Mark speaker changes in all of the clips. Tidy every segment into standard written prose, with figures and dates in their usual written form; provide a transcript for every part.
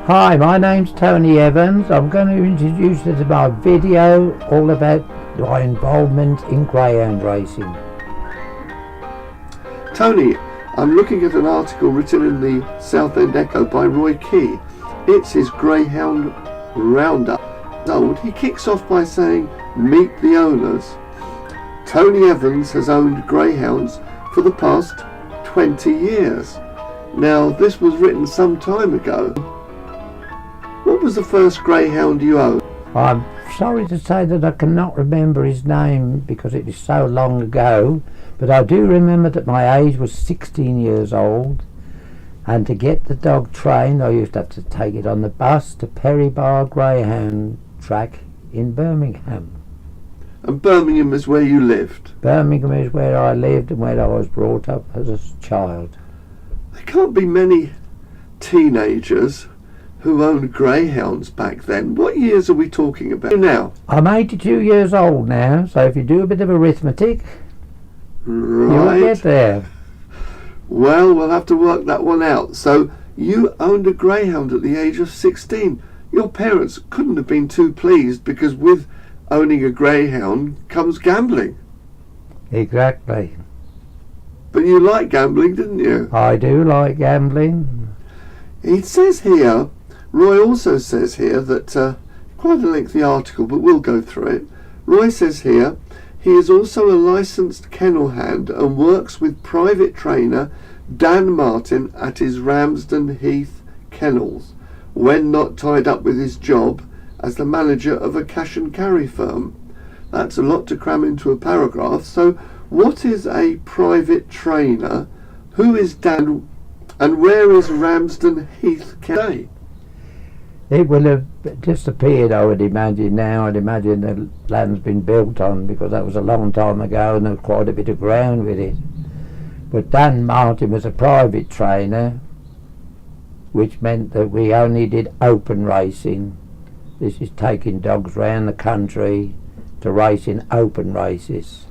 Speaker 1: Hi, my name's Tony Evans. I'm going to introduce you to my video all about my involvement in greyhound racing.
Speaker 2: Tony, I'm looking at an article written in the Southend Echo by Roy Key. It's his Greyhound Roundup. He kicks off by saying, "Meet the owners." Tony Evans has owned greyhounds for the past 20 years. Now, this was written some time ago. What was the first greyhound you owned?
Speaker 1: I'm sorry to say that I cannot remember his name because it is so long ago, but I do remember that my age was 16 years old, and to get the dog trained I used to have to take it on the bus to Perry Bar Greyhound track in Birmingham.
Speaker 2: And Birmingham is where you lived?
Speaker 1: Birmingham is where I lived and where I was brought up as a child.
Speaker 2: There can't be many teenagers who owned greyhounds back then. What years are we talking about now?
Speaker 1: I'm 82 years old now, so if you do a bit of arithmetic,
Speaker 2: right,
Speaker 1: you'll get there.
Speaker 2: Well, we'll have to work that one out. So you owned a greyhound at the age of 16. Your parents couldn't have been too pleased, because with owning a greyhound comes gambling.
Speaker 1: Exactly.
Speaker 2: But you liked gambling, didn't you?
Speaker 1: I do like gambling.
Speaker 2: It says here, Roy also says here that, quite a lengthy article, but we'll go through it. Roy says here, he is also a licensed kennel hand and works with private trainer Dan Martin at his Ramsden Heath kennels, when not tied up with his job as the manager of a cash and carry firm. That's a lot to cram into a paragraph. So what is a private trainer? Who is Dan, and where is Ramsden Heath today?
Speaker 1: It will have disappeared, I would imagine now. I'd imagine the land's been built on, because that was a long time ago and there was quite a bit of ground with it. But Dan Martin was a private trainer, which meant that we only did open racing. This is taking dogs round the country to race in open races.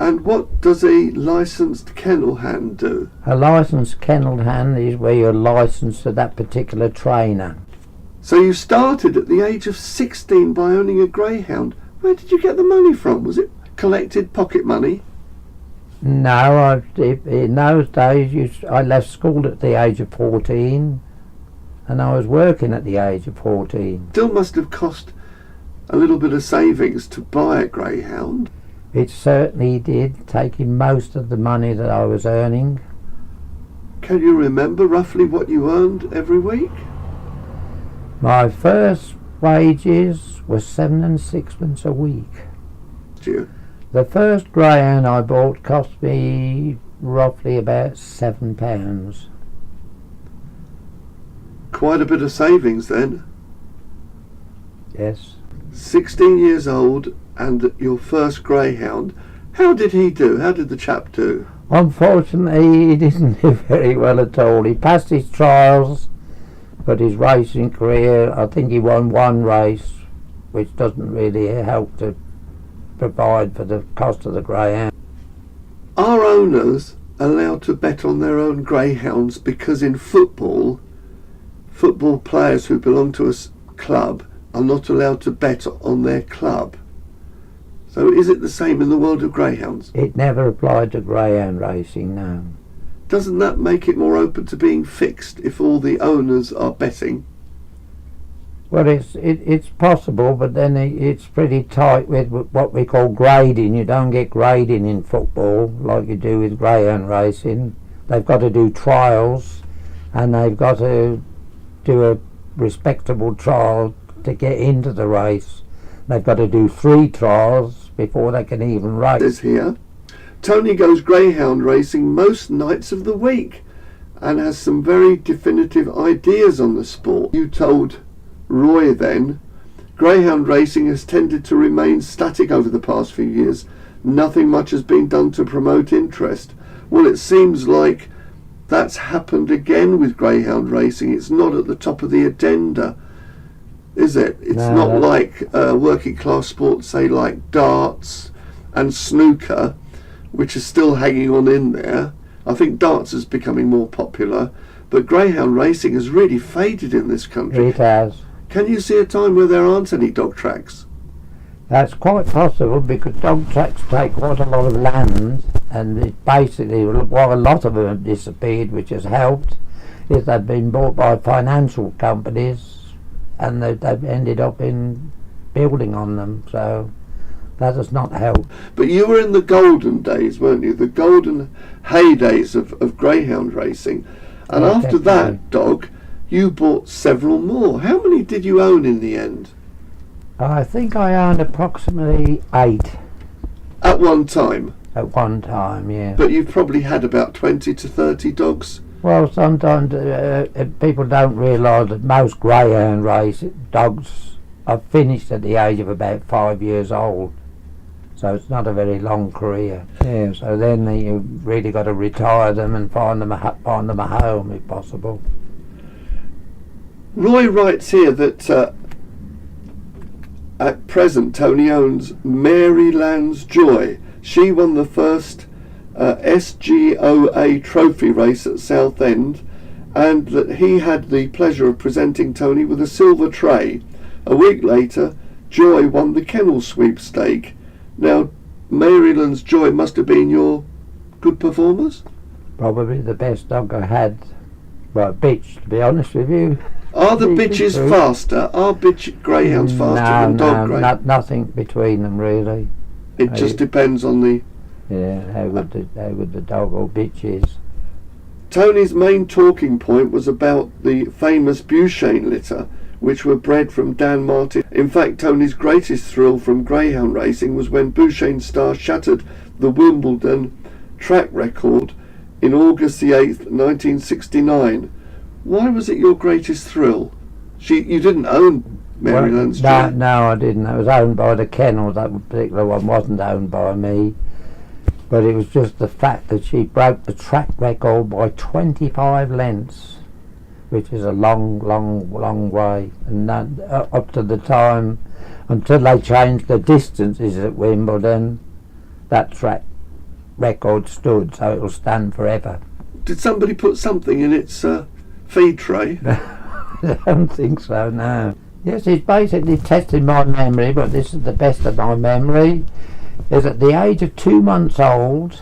Speaker 2: And what does a licensed kennel hand do?
Speaker 1: A licensed kennel hand is where you're licensed to that particular trainer.
Speaker 2: So you started at the age of 16 by owning a greyhound. Where did you get the money from? Was it collected pocket money?
Speaker 1: No, in those days I left school at the age of 14 and I was working at the age of 14.
Speaker 2: Still must have cost a little bit of savings to buy a greyhound.
Speaker 1: It certainly did, taking most of the money that I was earning.
Speaker 2: Can you remember roughly what you earned every week?
Speaker 1: My first wages were 7 and 6pence a week. The first greyhound I bought cost me roughly about £7.
Speaker 2: Quite a bit of savings then.
Speaker 1: Yes.
Speaker 2: 16 years old and your first greyhound. How did he do? How did the chap do?
Speaker 1: Unfortunately, he didn't do very well at all. He passed his trials, but his racing career, I think he won one race, which doesn't really help to provide for the cost of the greyhound.
Speaker 2: Are owners allowed to bet on their own greyhounds? Because in football players who belong to a club are not allowed to bet on their club. So is it the same in the world of greyhounds?
Speaker 1: It never applied to greyhound racing, no.
Speaker 2: Doesn't that make it more open to being fixed if all the owners are betting?
Speaker 1: Well, it's possible, but then it's pretty tight with what we call grading. You don't get grading in football like you do with greyhound racing. They've got to do trials, and they've got to do a respectable trial to get into the race. They've got to do 3 trials before they can even race.
Speaker 2: This here, Tony goes greyhound racing most nights of the week and has some very definitive ideas on the sport. You told Roy then, greyhound racing has tended to remain static over the past few years. Nothing much has been done to promote interest. Well, it seems like that's happened again with greyhound racing. It's not at the top of the agenda, is it? It's not like working class sports, say like darts and snooker, which is still hanging on in there. I think darts is becoming more popular, but greyhound racing has really faded in this country.
Speaker 1: It has.
Speaker 2: Can you see a time where there aren't any dog tracks?
Speaker 1: That's quite possible because dog tracks take quite a lot of land, and it basically, while a lot of them have disappeared, which has helped, is they've been bought by financial companies and they've ended up in building on them, so that has not helped.
Speaker 2: But you were in the golden days, weren't you? The golden heydays of greyhound racing. And
Speaker 1: Oh,
Speaker 2: after
Speaker 1: definitely.
Speaker 2: that, Dog, you bought several more. How many did you own in the end?
Speaker 1: I think I owned approximately 8
Speaker 2: At one time.
Speaker 1: at one time, yeah.
Speaker 2: But you've probably had about 20 to 30 dogs.
Speaker 1: Well, sometimes people don't realise that most greyhound race dogs are finished at the age of about 5 years old. So it's not a very long career. Yeah, so then you've really got to retire them and find them a home if possible.
Speaker 2: Roy writes here that at present Tony owns Maryland's Joy. She won the first SGOA trophy race at Southend, and that he had the pleasure of presenting Tony with a silver tray. A week later, Joy won the kennel sweepstake. Now, Maryland's Joy must have been your good performers?
Speaker 1: Probably the best dog I had. Well, bitch, to be honest with you.
Speaker 2: Are the bitches faster? Are bitch greyhounds faster than dog greyhounds?
Speaker 1: Nothing between them really.
Speaker 2: It just depends on the...
Speaker 1: Yeah, how good the dog or bitch is.
Speaker 2: Tony's main talking point was about the famous Bouchain litter, which were bred from Dan Martin. In fact, Tony's greatest thrill from greyhound racing was when Bouchain Star shattered the Wimbledon track record in August the 8th, 1969. Why was it your greatest thrill? You didn't own Maryland's Joy?
Speaker 1: No, I didn't. It was owned by the kennel. That particular one wasn't owned by me. But it was just the fact that she broke the track record by 25 lengths, which is a long way. And that, up to the time, until they changed the distances at Wimbledon, that track record stood, so it will stand forever.
Speaker 2: Did somebody put something in its feed tray?
Speaker 1: I don't think so, no. Yes, it's basically testing my memory, but this is the best of my memory. Is at the age of 2 months old,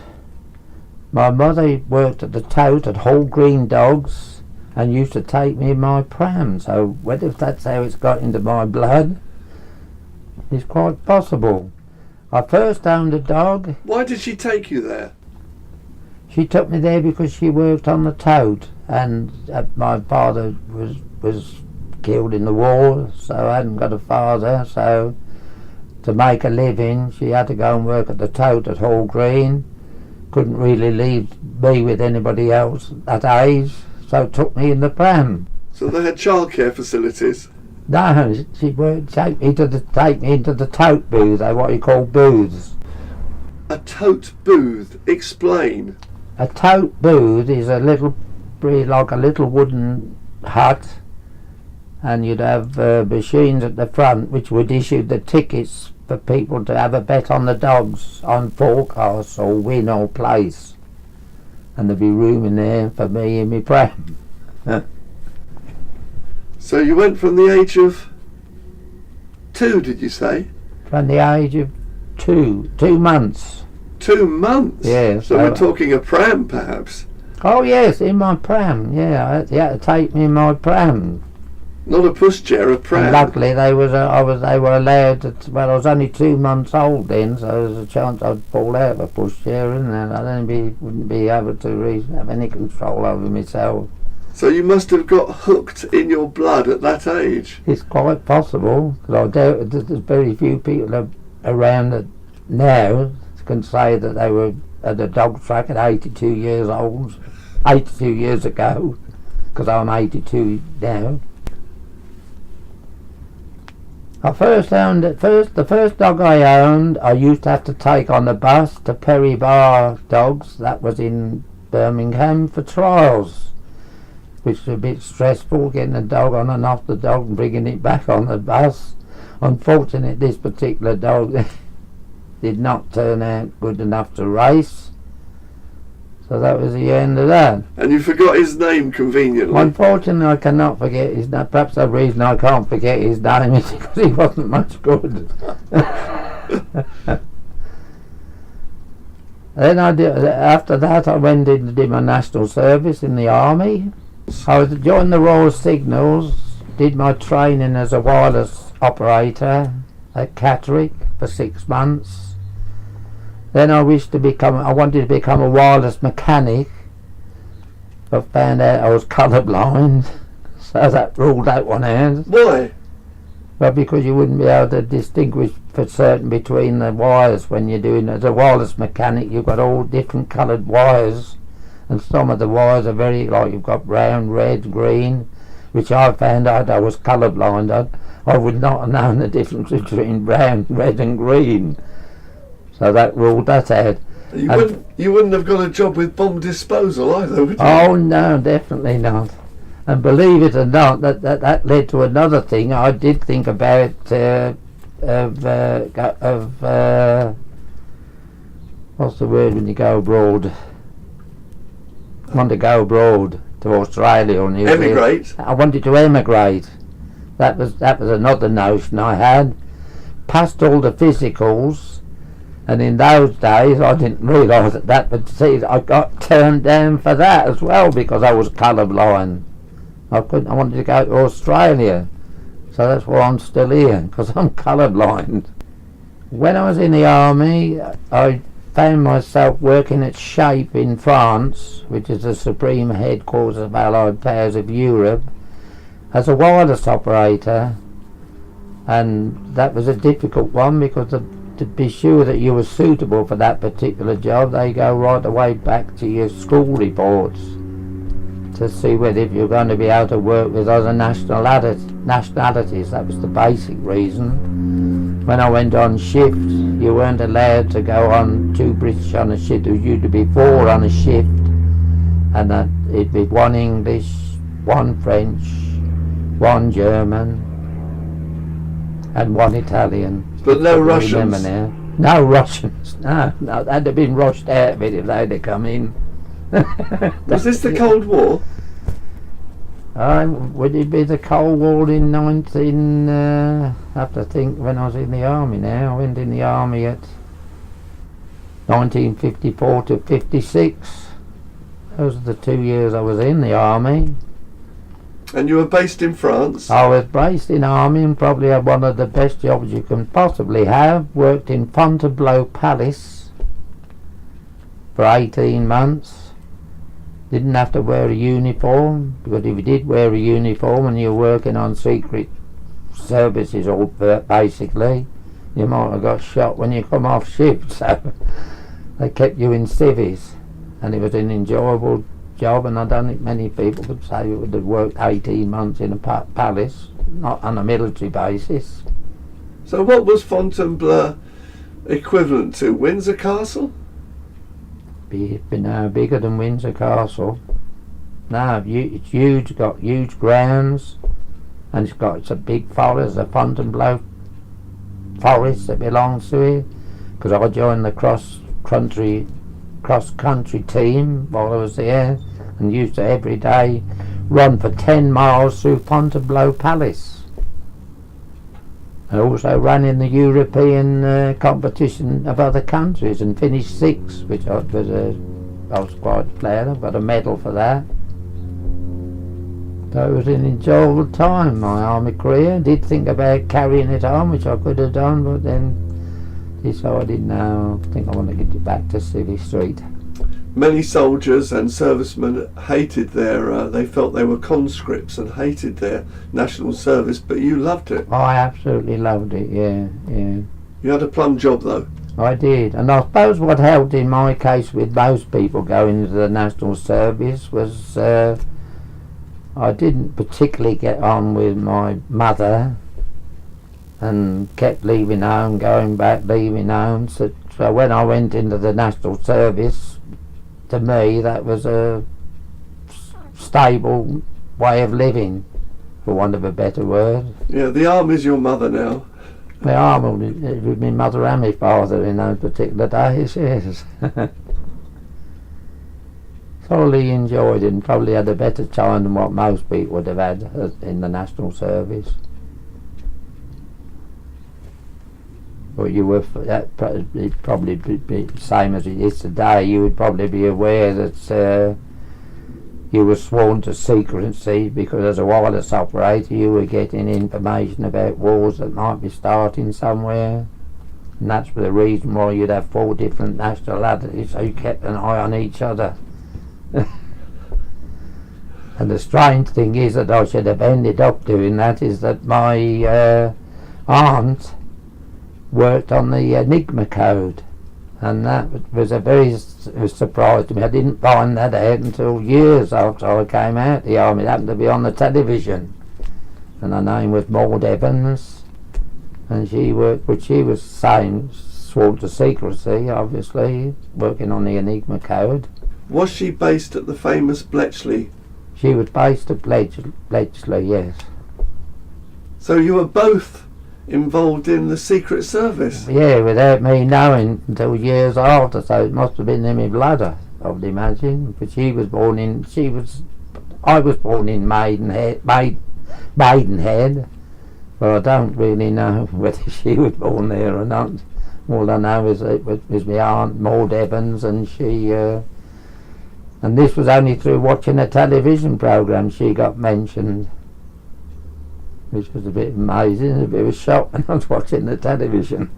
Speaker 1: my mother worked at the tote at Hall Green Dogs and used to take me in my pram. So whether that's how it's got into my blood is quite possible. I first owned a dog.
Speaker 2: Why did she take you there?
Speaker 1: She took me there because she worked on the tote, and my father was killed in the war, so I hadn't got a father, so to make a living she had to go and work at the tote at Hall Green. Couldn't really leave me with anybody else at that age, so took me in the pram.
Speaker 2: So they had childcare facilities?
Speaker 1: No, she would take me into the tote booth, what you call booths.
Speaker 2: A tote booth? Explain.
Speaker 1: A tote booth is like a little wooden hut, and you'd have machines at the front which would issue the tickets for people to have a bet on the dogs on forecasts or win or place, and there'd be room in there for me in my pram.
Speaker 2: So you went from the age of 2, did you say?
Speaker 1: From the age of 2 months.
Speaker 2: 2 months?
Speaker 1: Yeah.
Speaker 2: So we're talking a pram, perhaps?
Speaker 1: Oh yes, in my pram. Yeah, you had to take me in my pram.
Speaker 2: Not a pushchair, a pram.
Speaker 1: And luckily they were allowed to. Well, I was only 2 months old then, so there was a chance I'd fall out of a pushchair, and then wouldn't be able to have any control over myself.
Speaker 2: So you must have got hooked in your blood at that age.
Speaker 1: It's quite possible, because I doubt there's very few people around that now can say that they were at a dog track at 82 years old, 82 years ago, because I'm 82 now. The first dog I owned, I used to have to take on the bus to Perry Bar Dogs, that was in Birmingham, for trials, which was a bit stressful, getting the dog on and off the dog and bringing it back on the bus. Unfortunately, this particular dog did not turn out good enough to race, So that was the end of that.
Speaker 2: And you forgot his name conveniently.
Speaker 1: Unfortunately, I cannot forget his name. Perhaps the reason I can't forget his name is because he wasn't much good. Then after that, I went in to do my national service in the army. I joined the Royal Signals, did my training as a wireless operator at Catterick for 6 months. Then I wanted to become a wireless mechanic, but found out I was colourblind, so that ruled that one out.
Speaker 2: Why?
Speaker 1: Well, because you wouldn't be able to distinguish for certain between the wires when you're doing as a wireless mechanic. You've got all different coloured wires, and some of the wires are very, like you've got brown, red, green, which I found out I was colourblind. I would not have known the difference between brown, red and green. So that ruled that out.
Speaker 2: You wouldn't have got a job with bomb disposal either, would you?
Speaker 1: Oh no, definitely not. And believe it or not, that led to another thing. I did think about what's the word when you go abroad? Want to go abroad to Australia or New Zealand.
Speaker 2: Emigrate.
Speaker 1: I wanted to emigrate. That was another notion I had. Passed all the physicals. And in those days, I didn't realise that, but see, I got turned down for that as well because I was colourblind. I wanted to go to Australia, so that's why I'm still here, because I'm colourblind. When I was in the army, I found myself working at Shape in France, which is the supreme headquarters of Allied Powers of Europe, as a wireless operator, and that was a difficult one because to be sure that you were suitable for that particular job, they go right away back to your school reports to see whether if you're going to be able to work with other nationalities. That was the basic reason. When I went on shift, you weren't allowed to go on 2 British on a shift. There was usually to be 4 on a shift, and that it'd be 1 English, 1 French, 1 German, and 1 Italian.
Speaker 2: But no Russians?
Speaker 1: Now. No Russians. No, they'd have been rushed out of it if they'd have come in.
Speaker 2: Was this the Cold War?
Speaker 1: Would it be the Cold War in I have to think when I was in the army now. I went in the army at 1954 to 56. Those are the 2 years I was in the army.
Speaker 2: And you were based in France?
Speaker 1: I was based in army and probably had one of the best jobs you can possibly have. Worked in Fontainebleau Palace for 18 months. Didn't have to wear a uniform, because if you did wear a uniform and you were working on secret services, all basically, you might have got shot when you come off shift. So they kept you in civvies, and it was an enjoyable job, and I don't think many people could say you would have worked 18 months in a palace, not on a military basis.
Speaker 2: So what was Fontainebleau equivalent to? Windsor Castle?
Speaker 1: Bigger than Windsor Castle. No, it's huge, got huge grounds, and it's a big forest, a Fontainebleau forest that belongs to it, because I joined the cross-country team while I was there, and used to every day run for 10 miles through Fontainebleau Palace. I also ran in the European competition of other countries and finished 6th, which I was quite glad. I got a medal for that. So it was an enjoyable time, my army career. Did think about carrying it on, which I could have done, but then decided no, I think I want to get it back to Civvy Street.
Speaker 2: Many soldiers and servicemen hated they felt they were conscripts and hated their national service, but you loved it.
Speaker 1: I absolutely loved it, yeah.
Speaker 2: You had a plum job though.
Speaker 1: I did, and I suppose what helped in my case with most people going into the national service was I didn't particularly get on with my mother, and kept leaving home, going back, leaving home. So when I went into the national service, to me that was a stable way of living, for want of a better word.
Speaker 2: Yeah, the army's your mother now.
Speaker 1: The army was my mother and my father in those particular days, yes. thoroughly enjoyed it and probably had a better time than what most people would have had in the National Service. But you were, it'd probably be the same as it is today. You would probably be aware that you were sworn to secrecy because as a wireless operator you were getting information about wars that might be starting somewhere. And that's the reason why you'd have 4 different nationalities, so you kept an eye on each other. And the strange thing is that I should have ended up doing that is that my aunt worked on the Enigma code, and that was a very surprise to me. I didn't find that out until years after I came out of the army. It happened to be on the television, and her name was Maud Evans, and she worked, but she was sworn to secrecy, obviously, working on the Enigma code.
Speaker 2: Was she based at the famous Bletchley?
Speaker 1: She was based at Bletchley, yes.
Speaker 2: So you were both involved in the Secret Service?
Speaker 1: Yeah, without me knowing until years after, so it must have been in my blood, I would imagine. But I was born in Maidenhead, but I don't really know whether she was born there or not. All I know is it was my aunt Maud Evans, and she and this was only through watching a television programme she got mentioned, which was a bit amazing, a bit of a shock when I was watching the television.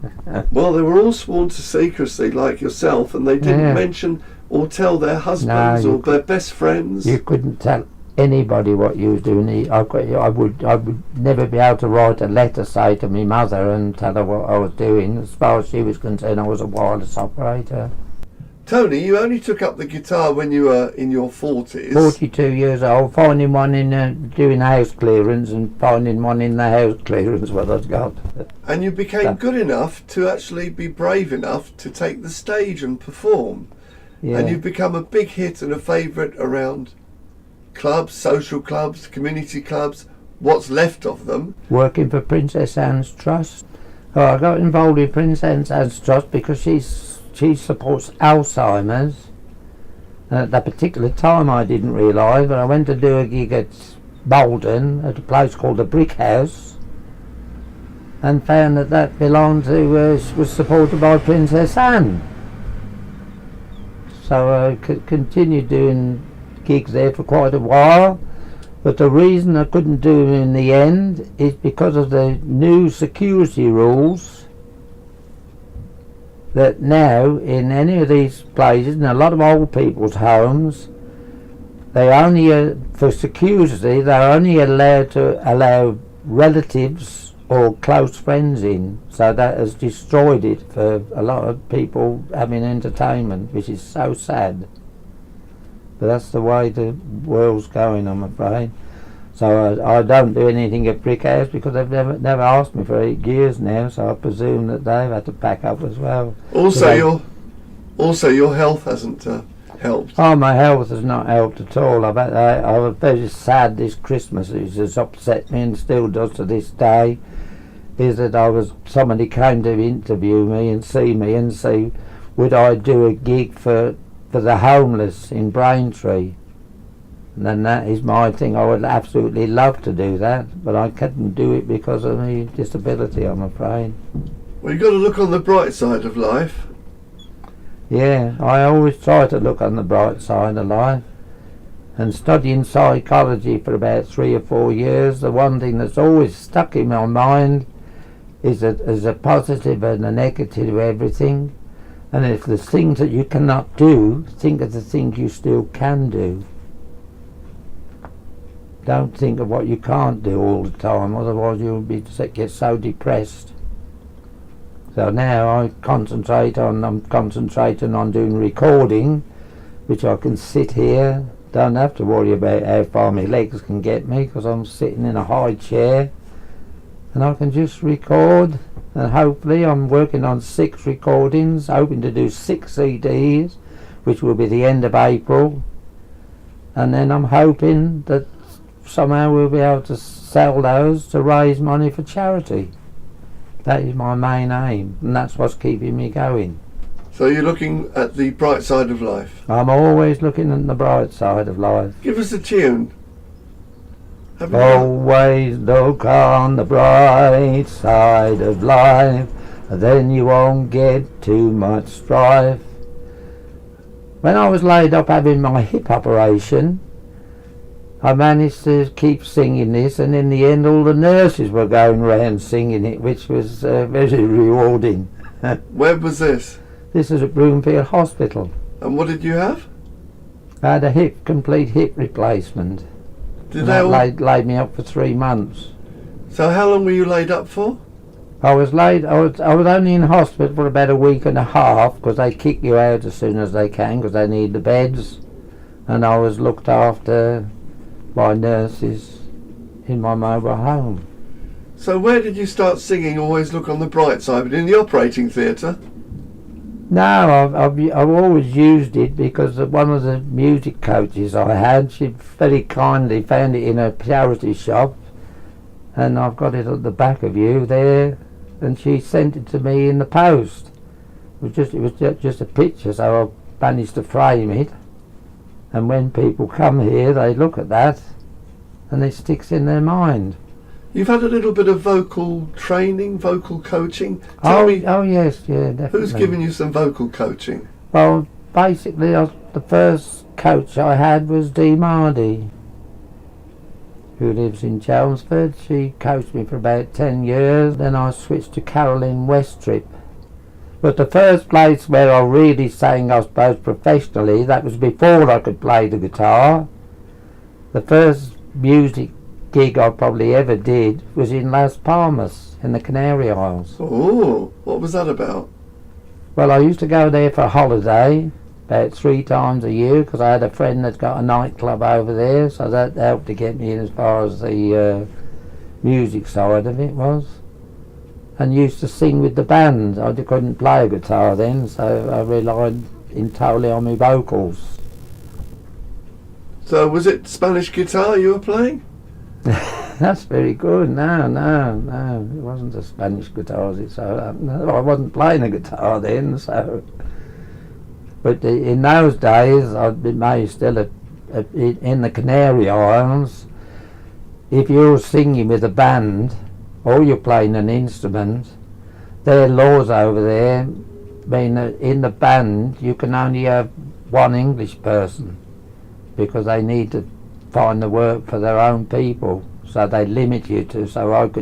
Speaker 2: Well, they were all sworn to secrecy like yourself, and they didn't mention or tell their husbands or their best friends.
Speaker 1: You couldn't tell anybody what you was doing. I would never be able to write a letter, say, to my mother and tell her what I was doing. As far as she was concerned, I was a wireless operator.
Speaker 2: Tony, you only took up the guitar when you were in your 40s.
Speaker 1: 42 years old, finding one in doing house clearance and finding one in the house clearance what I'd got.
Speaker 2: And you became good enough to actually be brave enough to take the stage and perform. Yeah. And you've become a big hit and a favourite around clubs, social clubs, community clubs, what's left of them.
Speaker 1: Working for Princess Anne's Trust. I got involved with Princess Anne's Trust because she supports Alzheimer's. And at that particular time I didn't realise, but I went to do a gig at Bolton at a place called the Brick House and found that belonged to, was supported by Princess Anne. So I continued doing gigs there for quite a while, but the reason I couldn't do them in the end is because of the new security rules that now in any of these places, in a lot of old people's homes, they only for security they're only allowed to allow relatives or close friends in, so that has destroyed it for a lot of people having entertainment, which is so sad. But that's the way the world's going, I'm afraid. So I don't do anything at Brick House because they've never asked me for 8 years now, so I presume that they've had to pack up as well.
Speaker 2: Also your health hasn't helped.
Speaker 1: Oh, my health has not helped at all. I was very sad this Christmas. It has upset me and still does to this day. Is that somebody came to interview me and see me and say, would I do a gig for the homeless in Braintree? And then that is my thing. I would absolutely love to do that, but I couldn't do it because of my disability, I'm afraid.
Speaker 2: Well, you've got to look on the bright side of life.
Speaker 1: Yeah, I always try to look on the bright side of life. And studying psychology for about 3 or 4 years, the one thing that's always stuck in my mind is that there's a positive and a negative to everything. And if there's things that you cannot do, think of the things you still can do. Don't think of what you can't do all the time, otherwise you'll get so depressed. So now I'm concentrating on doing recording, which I can sit here, don't have to worry about how far my legs can get me because I'm sitting in a high chair, and I can just record. And hopefully I'm working on 6 recordings, hoping to do 6 CDs, which will be the end of April. And then I'm hoping that somehow we'll be able to sell those to raise money for charity. That is my main aim, and that's what's keeping me going.
Speaker 2: So you're looking at the bright side of life.
Speaker 1: I'm always looking at the bright side of life.
Speaker 2: Give us a tune.
Speaker 1: Always look on the bright side of life, then you won't get too much strife. When I was laid up having my hip operation, I managed to keep singing this, and in the end all the nurses were going round singing it, which was very rewarding.
Speaker 2: Where was this?
Speaker 1: This is at Broomfield Hospital.
Speaker 2: And what did you have?
Speaker 1: I had a complete hip replacement.
Speaker 2: Did they all...
Speaker 1: laid me up for 3 months.
Speaker 2: So how long were you laid up for?
Speaker 1: I was only in hospital for about a week and a half, because they kick you out as soon as they can, because they need the beds. And I was looked after by nurses in my mobile home.
Speaker 2: So where did you start singing Always Look on the Bright Side? But in the operating theatre?
Speaker 1: No, I've always used it because one of the music coaches I had, she very kindly found it in a charity shop, and I've got it at the back of you there, and she sent it to me in the post. It was just a picture, so I managed to frame it, and when people come here they look at that and it sticks in their mind.
Speaker 2: You've had a little bit of vocal training, vocal coaching.
Speaker 1: Oh yes, yeah, definitely.
Speaker 2: Who's given you some vocal coaching?
Speaker 1: Well, basically the first coach I had was Dee Mardy, who lives in Chelmsford. She coached me for about 10 years. Then I switched to Carolyn Westrip. But the first place where I really sang, I suppose, professionally, that was before I could play the guitar. The first music gig I probably ever did was in Las Palmas in the Canary Isles.
Speaker 2: Oh, what was that about?
Speaker 1: Well, I used to go there for a holiday about 3 times a year, because I had a friend that's got a nightclub over there, so that helped to get me in as far as the music side of it was. And used to sing with the band. I couldn't play a guitar then, so I relied entirely on my vocals.
Speaker 2: So was it Spanish guitar you were playing?
Speaker 1: That's very good. No, it wasn't a Spanish guitar, as it so happened. I wasn't playing a guitar then, so. But in those days, I'd been made still in the Canary Islands. If you're singing with a band, or you're playing an instrument, their laws over there mean that in the band you can only have one English person, because they need to find the work for their own people, so they limit you to. So I'd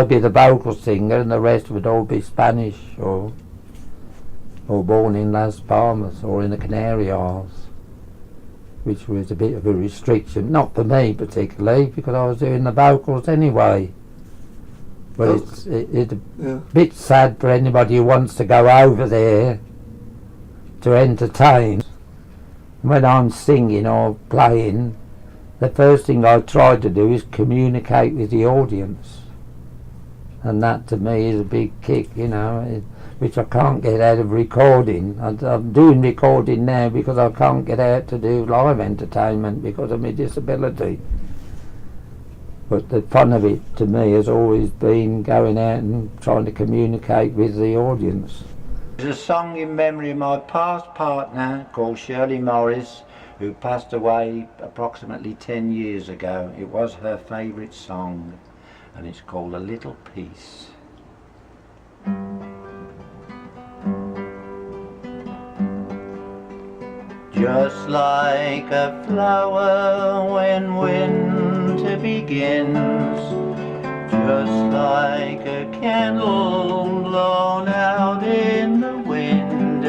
Speaker 1: be the vocal singer, and the rest would all be Spanish or born in Las Palmas or in the Canary Isles, which was a bit of a restriction, not for me particularly, because I was doing the vocals anyway. But it's a bit sad for anybody who wants to go over there to entertain. When I'm singing or playing, the first thing I try to do is communicate with the audience, and that to me is a big kick, which I can't get out of recording. I'm doing recording now because I can't get out to do live entertainment because of my disability. But the fun of it to me has always been going out and trying to communicate with the audience. There's a song in memory of my past partner called Shirley Morris, who passed away approximately 10 years ago. It was her favourite song, and it's called A Little Piece. Just like a flower when winter begins, just like a candle blown out in the wind,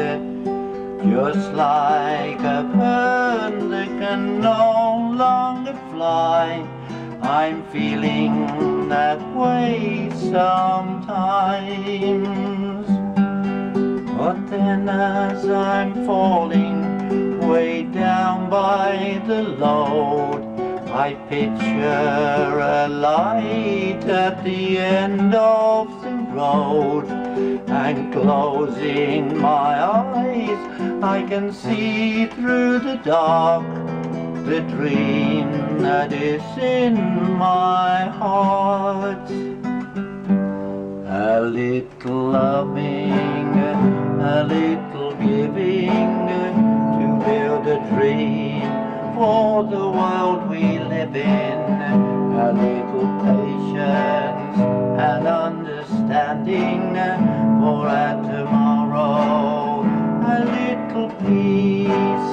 Speaker 1: just like a bird that can no longer fly, I'm feeling that way sometimes. But then as I'm falling way down by the load, I picture a light at the end of the road, and closing my eyes I can see through the dark the dream that is in my heart. A little loving a little giving to build a dream for the world we live in, a little patience and understanding for our tomorrow, a little peace,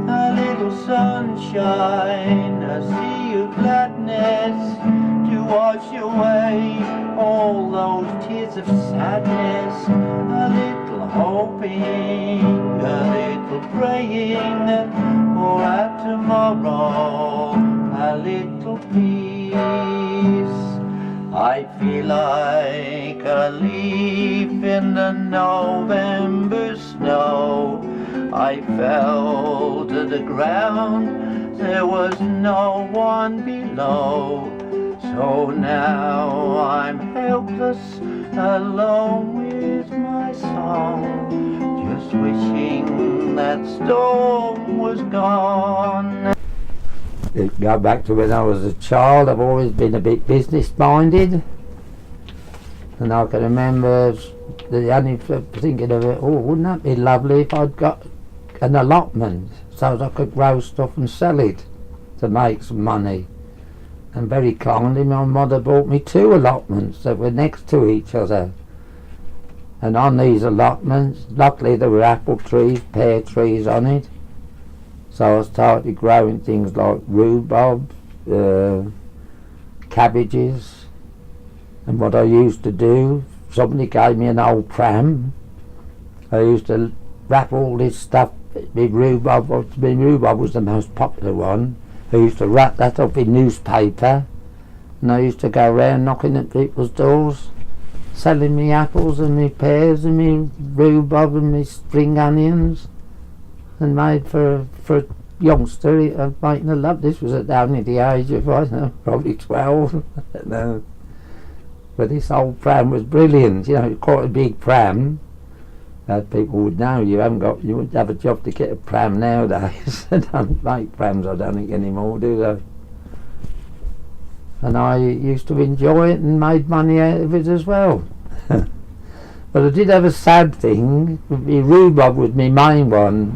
Speaker 1: a little sunshine, a sea of gladness to wash away all those tears of sadness, a little hoping, a little praying for our tomorrow, a little peace. I feel like a leaf in the November snow. I fell to the ground, there was no one below. So now I'm helpless, alone with my song, just wishing that storm was gone. Go back to when I was a child. I've always been a bit business minded, and I can remember only thinking of it, oh, wouldn't that be lovely if I'd got an allotment so that I could grow stuff and sell it to make some money. And very kindly my mother bought me 2 allotments that were next to each other, and on these allotments luckily there were apple trees, pear trees on it. So I started growing things like rhubarb, cabbages, and what I used to do, somebody gave me an old pram. I used to wrap all this stuff with rhubarb. Rhubarb was the most popular one. I used to wrap that up in newspaper, and I used to go around knocking at people's doors, selling me apples and me pears and me rhubarb and me spring onions, and made for a youngster making a love. This was at only the age of, I don't know, probably 12. No. But this old pram was brilliant, you know, quite a big pram. People would know you wouldn't have a job to get a pram nowadays. They don't make prams, I don't think, anymore, do they? And I used to enjoy it and made money out of it as well. But I did have a sad thing. My rhubarb was my main one.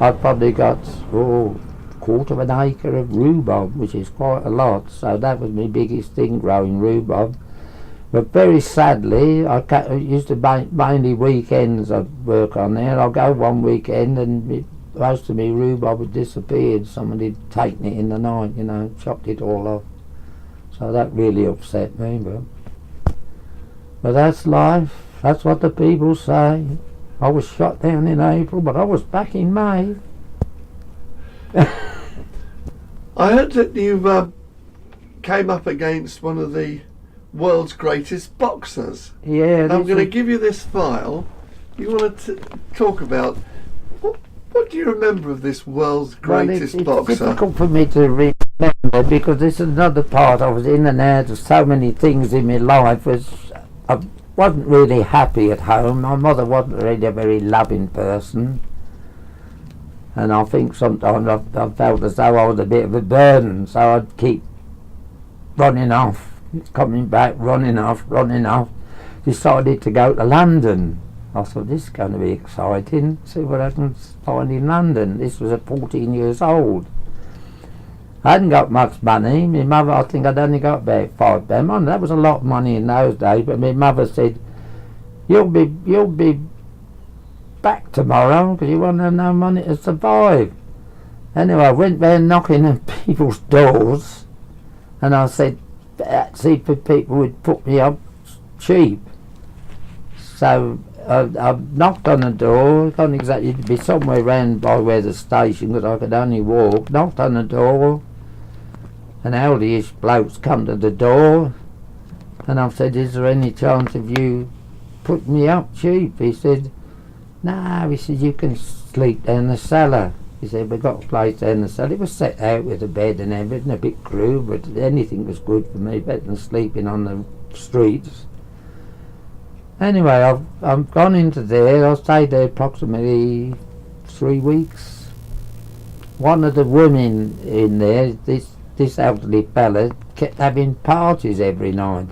Speaker 1: I've probably got a quarter of an acre of rhubarb, which is quite a lot, so that was my biggest thing, growing rhubarb. But very sadly, I used to mainly weekends I'd work on there. I'd go one weekend and most of my rhubarb had disappeared. Somebody had taken it in the night, you know, chopped it all off. So that really upset me, but that's life. That's what the people say. I was shot down in April, but I was back in May.
Speaker 2: I heard that you came up against one of the world's greatest boxers.
Speaker 1: Yeah.
Speaker 2: I'm going to give you this file. You want to talk about what do you remember of this world's greatest boxer?
Speaker 1: It's difficult for me to remember because this is another part. I was in and out of so many things in my life. I wasn't really happy at home. My mother wasn't really a very loving person, and I think sometimes I felt as though I was a bit of a burden, so I'd keep running off, coming back, running off. Decided to go to London. I thought, this is going to be exciting, see what I can find in London. This was at 14 years old. I hadn't got much money. My mother, I think I'd only got about £5. That was a lot of money in those days, but my mother said, you'll be back tomorrow because you won't have no money to survive. Anyway, I went round knocking at people's doors, and I said, see if people would put me up cheap. So I knocked on the door. It couldn't exactly be somewhere round by where the station, because I could only walk. Knocked on the door. An elderly-ish bloke's come to the door, and I've said, is there any chance of you putting me up cheap? He said, no, he said, you can sleep down the cellar. He said, we've got a place down the cellar. It was set out with a bed and everything, a bit crude, but anything was good for me, better than sleeping on the streets. Anyway, I've gone into there. I stayed there approximately 3 weeks. One of the women in there, this elderly fella, kept having parties every night.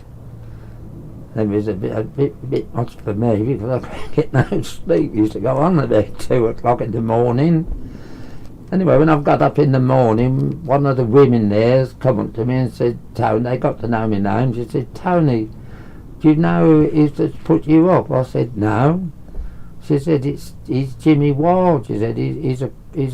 Speaker 1: It was a bit much for me because I couldn't get no sleep. Used to go on about 2 o'clock in the morning. Anyway, when I've got up in the morning, one of the women there's come up to me and said, Tony, they got to know my name. She said, Tony, do you know who's put you up? I said, no. She said, he's Jimmy Wild. She said, he's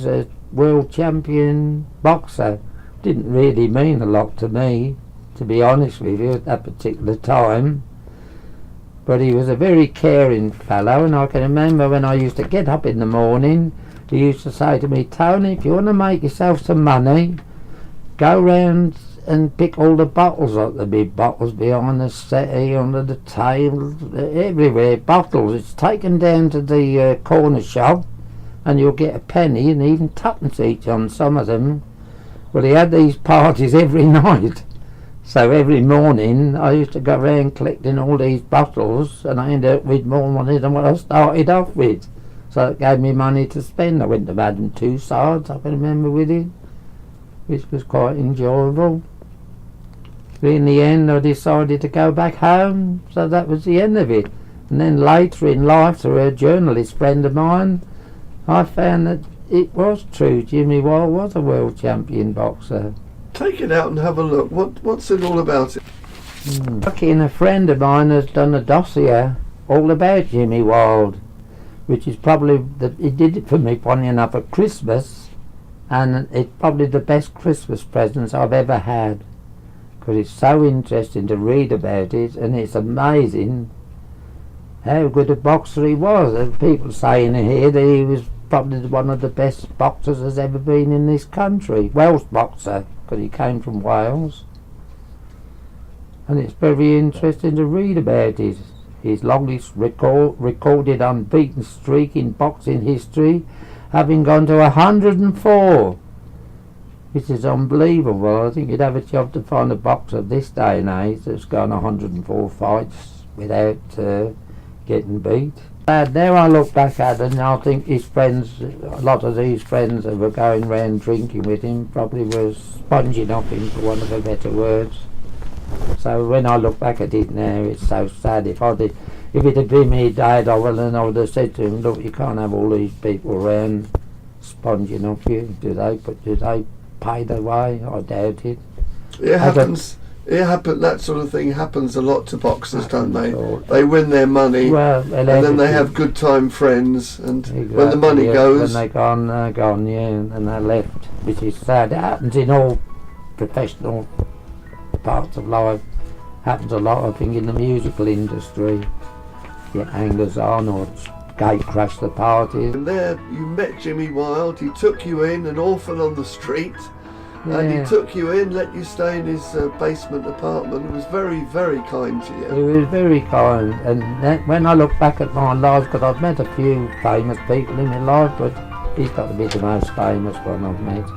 Speaker 1: a world champion boxer. Didn't really mean a lot to me, to be honest with you, at that particular time. But he was a very caring fellow, and I can remember when I used to get up in the morning, he used to say to me, Tony, if you want to make yourself some money, go round and pick all the bottles up, the big bottles behind the settee, under the table, everywhere, bottles. It's taken down to the corner shop, and you'll get a penny and even twopence each on some of them. Well, he had these parties every night. So every morning I used to go around collecting all these bottles, and I ended up with more money than what I started off with. So it gave me money to spend. I went to Madam Tussauds, I can remember, with it, which was quite enjoyable. But in the end I decided to go back home, so that was the end of it. And then later in life, through a journalist friend of mine, I found that it was true. Jimmy Wild was a world champion boxer.
Speaker 2: Take it out and have a look. What's it all about?
Speaker 1: Fucking a friend of mine has done a dossier all about Jimmy Wild, which is probably, he did it for me, funny enough, at Christmas, and it's probably the best Christmas presents I've ever had, because it's so interesting to read about it, and it's amazing how good a boxer he was. There's people saying here that he was probably one of the best boxers there's ever been in this country, Welsh boxer, because he came from Wales. And it's very interesting to read about it. His longest recorded unbeaten streak in boxing history, having gone to 104, which is unbelievable. I think you'd have a job to find a boxer of this day and age that's gone 104 fights without getting beat. Now I look back at it and I think his friends, a lot of these friends that were going round drinking with him probably was sponging off him, for want of a better words. So when I look back at it now, it's so sad. If it had been me dad, I would have said to him, look, you can't have all these people around sponging off you. Do they pay their way? I doubt it.
Speaker 2: It happens. That sort of thing happens a lot to boxers, don't they? They win their money, and then they have good time friends, and exactly, when the money goes,
Speaker 1: when they're gone, yeah, and they're left, which is sad. It happens in all professional parts of life. Happens a lot, I think, in the musical industry. Get hangers on or gate crash the parties.
Speaker 2: And there you met Jimmy Wild. He took you in, an orphan on the street. Yeah. And he took you in, let you stay in his basement apartment. He was very, very kind to you.
Speaker 1: He was very kind, and when I look back at my life, because I've met a few famous people in my life, but he's got to be the most famous one I've met.